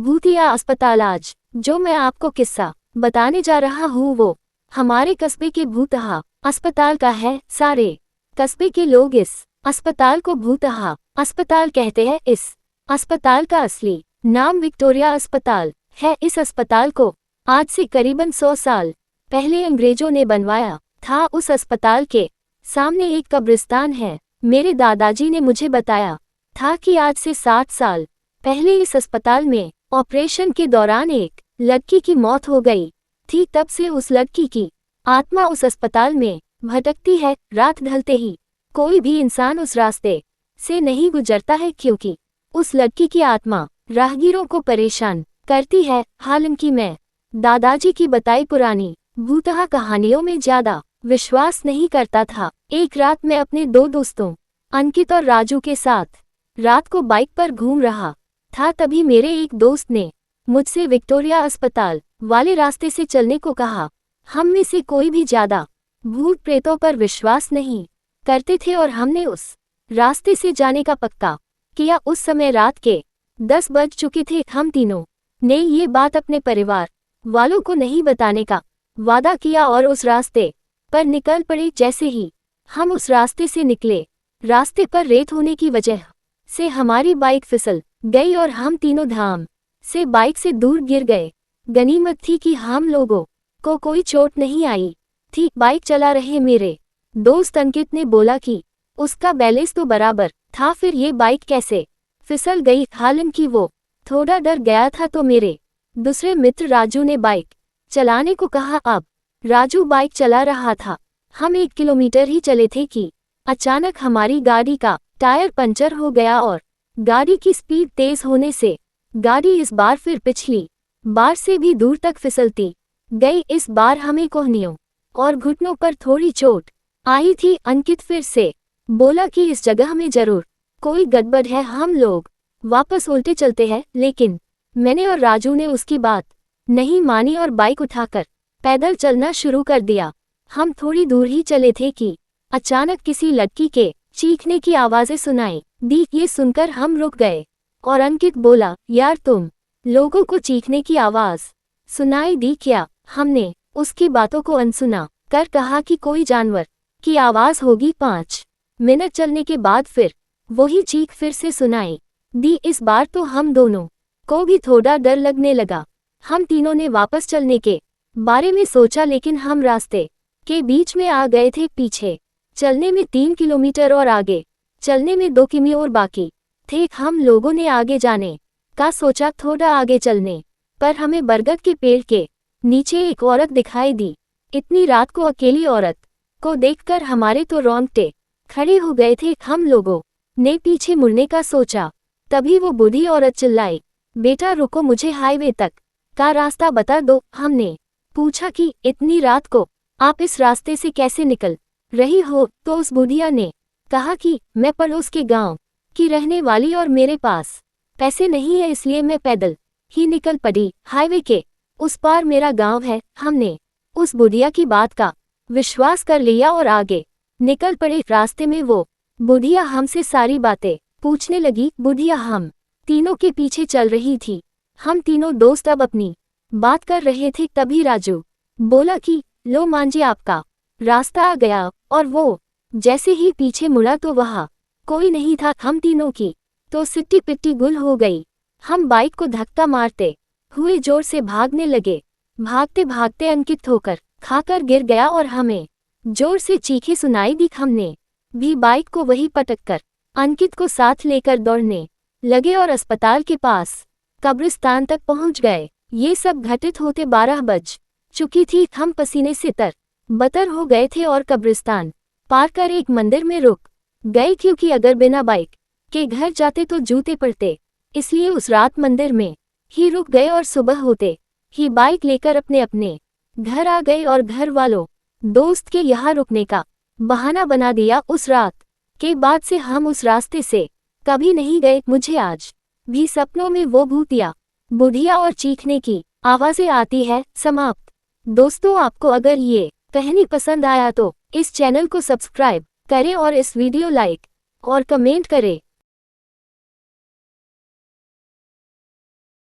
भूतिया अस्पताल। आज जो मैं आपको किस्सा बताने जा रहा हूँ वो हमारे कस्बे के भूतहा अस्पताल का है। सारे कस्बे के लोग इस अस्पताल को भूतहा अस्पताल कहते हैं। इस अस्पताल का असली नाम विक्टोरिया अस्पताल है। इस अस्पताल को आज से करीबन 100 साल पहले अंग्रेजों ने बनवाया था। उस अस्पताल के सामने एक कब्रिस्तान है। मेरे दादाजी ने मुझे बताया था कि आज से 60 साल पहले इस अस्पताल में ऑपरेशन के दौरान एक लड़की की मौत हो गई थी। तब से उस लड़की की आत्मा उस अस्पताल में भटकती है। रात ढलते ही कोई भी इंसान उस रास्ते से नहीं गुजरता है, क्योंकि उस लड़की की आत्मा राहगीरों को परेशान करती है। हालांकि मैं दादाजी की बताई पुरानी भूतहा कहानियों में ज्यादा विश्वास नहीं करता था। एक रात मैं अपने 2 दोस्तों अंकित और राजू के साथ रात को बाइक पर घूम रहा था। तभी मेरे एक दोस्त ने मुझसे विक्टोरिया अस्पताल वाले रास्ते से चलने को कहा। हम में से कोई भी ज्यादा भूत प्रेतों पर विश्वास नहीं करते थे और हमने उस रास्ते से जाने का पक्का किया। उस समय रात के 10 बज चुके थे। हम तीनों ने ये बात अपने परिवार वालों को नहीं बताने का वादा किया और उस रास्ते पर निकल पड़े। जैसे ही हम उस रास्ते से निकले, रास्ते पर रेत होने की वजह से हमारी बाइक फिसल गई और हम तीनों धाम से बाइक से दूर गिर गए। गनीमत थी कि हम लोगों को कोई चोट नहीं आई थी। बाइक चला रहे मेरे दोस्त अंकित ने बोला कि उसका बैलेंस तो बराबर था, फिर ये बाइक कैसे फिसल गई। हालांकि वो थोड़ा डर गया था तो मेरे दूसरे मित्र राजू ने बाइक चलाने को कहा। अब राजू बाइक चला रहा था। हम 1 किलोमीटर ही चले थे कि अचानक हमारी गाड़ी का टायर पंचर हो गया और गाड़ी की स्पीड तेज होने से गाड़ी इस बार फिर पिछली बार से भी दूर तक फिसलती गई। इस बार हमें कोहनियों और घुटनों पर थोड़ी चोट आई थी। अंकित फिर से बोला कि इस जगह में जरूर कोई गड़बड़ है, हम लोग वापस उल्टे चलते हैं। लेकिन मैंने और राजू ने उसकी बात नहीं मानी और बाइक उठाकर पैदल चलना शुरू कर दिया। हम थोड़ी दूर ही चले थे कि अचानक किसी लड़की के चीखने की आवाजें सुनाई दी। ये सुनकर हम रुक गए और अंकित बोला, यार तुम लोगों को चीखने की आवाज सुनाई दी क्या? हमने उसकी बातों को अनसुना कर कहा कि कोई जानवर की आवाज होगी। 5 मिनट चलने के बाद फिर वही चीख फिर से सुनाई दी। इस बार तो हम दोनों को भी थोड़ा डर लगने लगा। हम तीनों ने वापस चलने के बारे में सोचा, लेकिन हम रास्ते के बीच में आ गए थे। पीछे चलने में 3 किलोमीटर और आगे चलने में 2 किमी और बाकी थे। हम लोगों ने आगे जाने का सोचा। थोड़ा आगे चलने पर हमें बरगद के पेड़ के नीचे एक औरत दिखाई दी। इतनी रात को अकेली औरत को देखकर हमारे तो रोंगटे खड़े हो गए थे। हम लोगों ने पीछे मुड़ने का सोचा, तभी वो बूढ़ी औरत चिल्लाई, बेटा रुको, मुझे हाईवे तक का रास्ता बता दो। हमने पूछा कि इतनी रात को आप इस रास्ते से कैसे निकल रही हो? तो उस बुढ़िया ने कहा कि मैं पड़ोस के गांव की रहने वाली और मेरे पास पैसे नहीं है, इसलिए मैं पैदल ही निकल पड़ी। हाईवे के उस पार मेरा गांव है। हमने उस बुढ़िया की बात का विश्वास कर लिया और आगे निकल पड़े। रास्ते में वो बुढ़िया हमसे सारी बातें पूछने लगी। बुढ़िया हम तीनों के पीछे चल रही थी। हम तीनों दोस्त अब अपनी बात कर रहे थे। तभी राजू बोला कि लो मांझी, आपका रास्ता आ गया। और वो जैसे ही पीछे मुड़ा तो वहाँ कोई नहीं था। हम तीनों की तो सिट्टी पिट्टी गुल हो गई। हम बाइक को धक्का मारते हुए जोर से भागने लगे। भागते भागते अंकित ठोकर खाकर गिर गया और हमें जोर से चीखें सुनाई दी। हमने भी बाइक को वही पटककर अंकित को साथ लेकर दौड़ने लगे और अस्पताल के पास कब्रिस्तान तक पहुंच गए। ये सब घटित होते 12 बज चुकी थी। हम पसीने से तर-बतर हो गए थे और कब्रिस्तान पार कर एक मंदिर में रुक गए, क्योंकि अगर बिना बाइक के घर जाते तो जूते पड़ते। इसलिए उस रात मंदिर में ही रुक गए और सुबह होते ही बाइक लेकर अपने अपने घर आ गए और घर वालों दोस्त के यहाँ रुकने का बहाना बना दिया। उस रात के बाद से हम उस रास्ते से कभी नहीं गए। मुझे आज भी सपनों में वो भूतिया बुढ़िया और चीखने की आवाजें आती है। समाप्त। दोस्तों, आपको अगर ये कहानी पसंद आया तो इस चैनल को सब्सक्राइब करें और इस वीडियो लाइक और कमेंट करें।